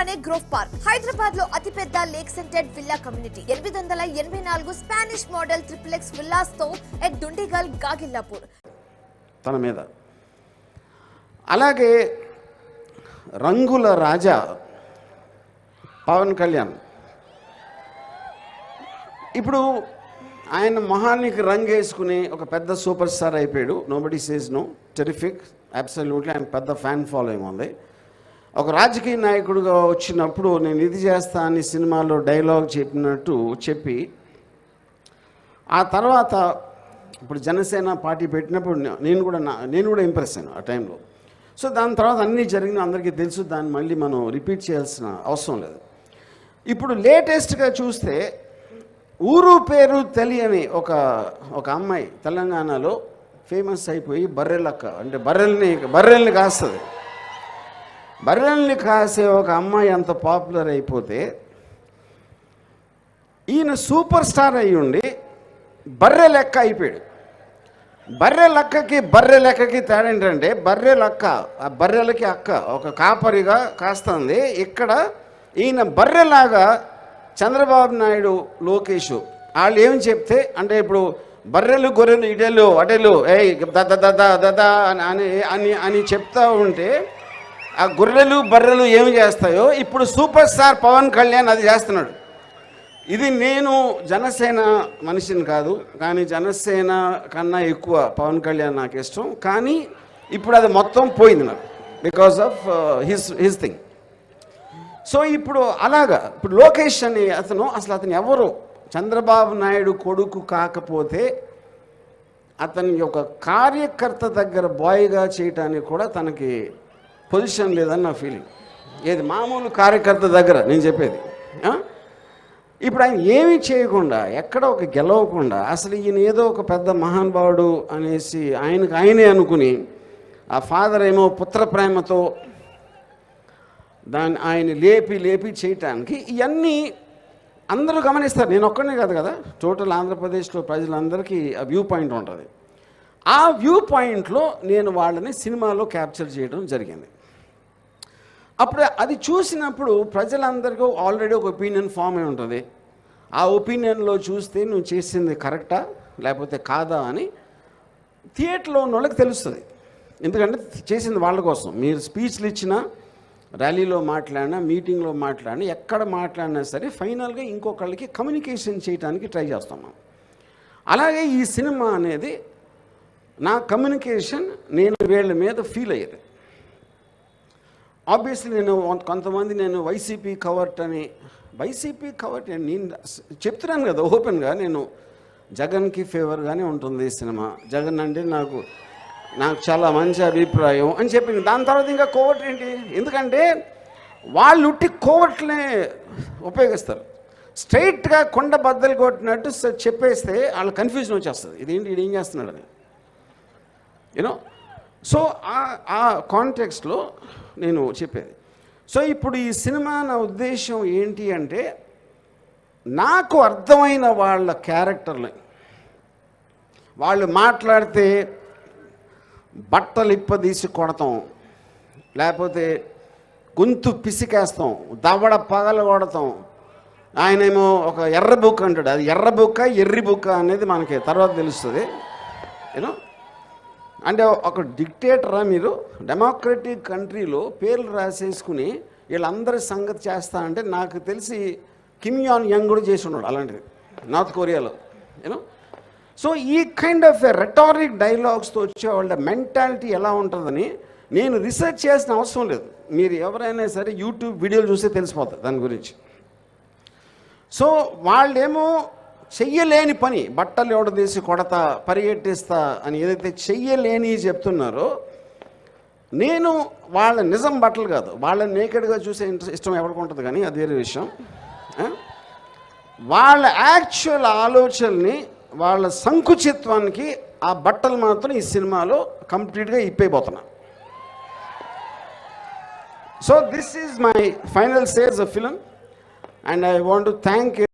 దగ్గరలోనే grove park. Hyderabad లో అతిపెద్ద lake scented villa community. 884 Spanish model triplex villas తో ఎట్ దుండిగల్, గాగిల్లాపూర్. తన మీద అలాగే రంగుల రాజా పవన్ కళ్యాణ్. ఇప్పుడు ఆయన మొహానికి రంగు వేసుకుని ఒక పెద్ద సూపర్ స్టార్ అయిపోయాడు. Nobody says no, terrific, absolutely. ఆయన పెద్ద ఫ్యాన్ ఫాలోయింగ్ ఉంది. ఒక రాజకీయ నాయకుడిగా వచ్చినప్పుడు నేను ఇది చేస్తా అని సినిమాలో డైలాగ్ చెప్పినట్టు చెప్పి ఆ తర్వాత ఇప్పుడు జనసేన పార్టీ పెట్టినప్పుడు నేను కూడా ఇంప్రెస్ అయ్యాను ఆ టైంలో. సో దాని తర్వాత అన్నీ జరిగిన అందరికీ తెలుసు, దాన్ని మళ్ళీ మనం రిపీట్ చేయాల్సిన అవసరం లేదు. ఇప్పుడు లేటెస్ట్గా చూస్తే ఊరు పేరు తెలియని ఒక అమ్మాయి తెలంగాణలో ఫేమస్ అయిపోయి బర్రెలక్క, అంటే బర్రెల్ని కాస్తుంది. బర్రెల్ని కాసే ఒక అమ్మాయి అంత పాపులర్ అయిపోతే ఈయన సూపర్ స్టార్ అయ్యి ఉండి బర్రె లెక్క అయిపోయాడు. బర్రె లెక్కకి తేడా ఏంటంటే బర్రెలక్క, ఆ బర్రెలకి అక్క ఒక కాపరిగా కాస్తుంది. ఇక్కడ ఈయన బర్రెలాగా చంద్రబాబు నాయుడు, లోకేష్ వాళ్ళు ఏమి చెప్తే, అంటే ఇప్పుడు బర్రెలు గొర్రెలు ఇటెలు అటెలు దదా అని చెప్తా ఉంటే ఆ గొర్రెలు బర్రెలు ఏమి చేస్తాయో ఇప్పుడు సూపర్ స్టార్ పవన్ కళ్యాణ్ అది చేస్తున్నాడు. ఇది నేను జనసేన మనిషిని కాదు, కానీ జనసేన కన్నా ఎక్కువ పవన్ కళ్యాణ్ నాకు ఇష్టం. కానీ ఇప్పుడు అది మొత్తం పోయింది నాకు, because of his thing. So ఇప్పుడు అలాగా ఇప్పుడు లోకేష్ అని అసలు ఎవరు చంద్రబాబు నాయుడు కొడుకు కాకపోతే అతని యొక్క కార్యకర్త దగ్గర బాయ్గా చేయటానికి కూడా తనకి పొజిషన్ లేదని నా ఫీలింగ్. ఏది మామూలు కార్యకర్త దగ్గర నేను చెప్పేది. ఇప్పుడు ఆయన ఏమీ చేయకుండా, ఎక్కడ ఒక గెలవకుండా, అసలు ఈయన ఏదో ఒక పెద్ద మహానుభావుడు అనేసి ఆయనే అనుకుని, ఆ ఫాదర్ ఏమో పుత్ర ప్రేమతో ఆయన లేపి చేయటానికి ఇవన్నీ అందరూ గమనిస్తారు. నేను ఒక్కనే కాదు కదా, టోటల్ ఆంధ్రప్రదేశ్లో ప్రజలందరికీ ఆ వ్యూ పాయింట్ ఉంటుంది. ఆ వ్యూ పాయింట్లో నేను వాళ్ళని సినిమాలో క్యాప్చర్ చేయడం జరిగింది. అప్పుడు అది చూసినప్పుడు ప్రజలందరికీ ఆల్రెడీ ఒక ఒపీనియన్ ఫామ్ అయి ఉంటుంది. ఆ ఒపీనియన్లో చూస్తే నువ్వు చేసింది కరెక్టా లేకపోతే కాదా అని థియేటర్లో ఉన్న వాళ్ళకి తెలుస్తుంది. ఎందుకంటే చేసింది వాళ్ళ కోసం. మీరు స్పీచ్లు ఇచ్చినా, ర్యాలీలో మాట్లాడినా, మీటింగ్లో మాట్లాడినా, ఎక్కడ మాట్లాడినా సరే ఫైనల్గా ఇంకొకళ్ళకి కమ్యూనికేషన్ చేయడానికి ట్రై చేస్తున్నాం. అలాగే ఈ సినిమా అనేది నా కమ్యూనికేషన్ నేను వీళ్ళ మీద ఫీల్ అయ్యేది. ఆబ్వియస్లీ నేను వైసీపీ కవర్ట్ అని నేను చెప్తున్నాను కదా ఓపెన్గా, నేను జగన్కి ఫేవర్గానే ఉంటుంది ఈ సినిమా. జగన్ అంటే నాకు చాలా మంచి అభిప్రాయం అని చెప్పింది. దాని తర్వాత ఇంకా కోవట్ ఏంటి? ఎందుకంటే వాళ్ళు ఉట్టి కోవట్లనే ఉపయోగిస్తారు. స్ట్రైట్గా కొండ బద్దలు కొట్టినట్టు చెప్పేస్తే వాళ్ళ కన్ఫ్యూజన్ వచ్చేస్తుంది, ఇదేంటి ఇది ఏం చేస్తున్నాడు అని, యూనో. సో ఆ కాంటెక్స్ట్లో నేను చెప్పేది. సో ఇప్పుడు ఈ సినిమా నా ఉద్దేశం ఏంటి అంటే, నాకు అర్థమైన వాళ్ళ క్యారెక్టర్ని, వాళ్ళు మాట్లాడితే బట్టలు ఇప్పదీసి కొడతాం, లేకపోతే గొంతు పిసికేస్తాం, దవడ పగలు కొడతాం. ఆయనేమో ఒక ఎర్ర బుక్ అంటాడు, అది ఎర్ర బుక్క ఎర్రి బుక్క అనేది మనకి తర్వాత తెలుస్తుంది, యూనో. అంటే ఒక డిక్టేటరా మీరు? డెమోక్రటిక్ కంట్రీలో పేర్లు రాసేసుకుని వీళ్ళందరి సంగతి చేస్తా అంటే నాకు తెలిసి కిమ్ యాన్ యంగ్ కూడా చేసి ఉన్నాడు అలాంటిది నార్త్ కొరియాలో, యూనో. సో ఈ కైండ్ ఆఫ్ రెటారిక్ డైలాగ్స్తో వచ్చే వాళ్ళ మెంటాలిటీ ఎలా ఉంటుందని నేను రీసెర్చ్ చేసిన అవసరం లేదు. మీరు ఎవరైనా సరే యూట్యూబ్ వీడియోలు చూస్తే తెలిసిపోతుంది దాని గురించి. సో వాళ్ళేమో చెయ్యలేని పని, బట్టలు ఎవడదీసి కొడతా, పరిగెట్టిస్తా అని ఏదైతే చెయ్యలేని చెప్తున్నారో, నేను వాళ్ళ నిజం బట్టలు కాదు, వాళ్ళని నేకెడ్గా చూసే ఇష్టం ఎవరికి ఉంటుంది, కానీ అది వేరే విషయం. వాళ్ళ యాక్చువల్ ఆలోచనని, వాళ్ళ సంకుచిత్వానికి ఆ బట్టలు మాత్రం ఈ సినిమాలో కంప్లీట్గా ఇప్పైపోతున్నా. So this is my final stage of film and I want to thank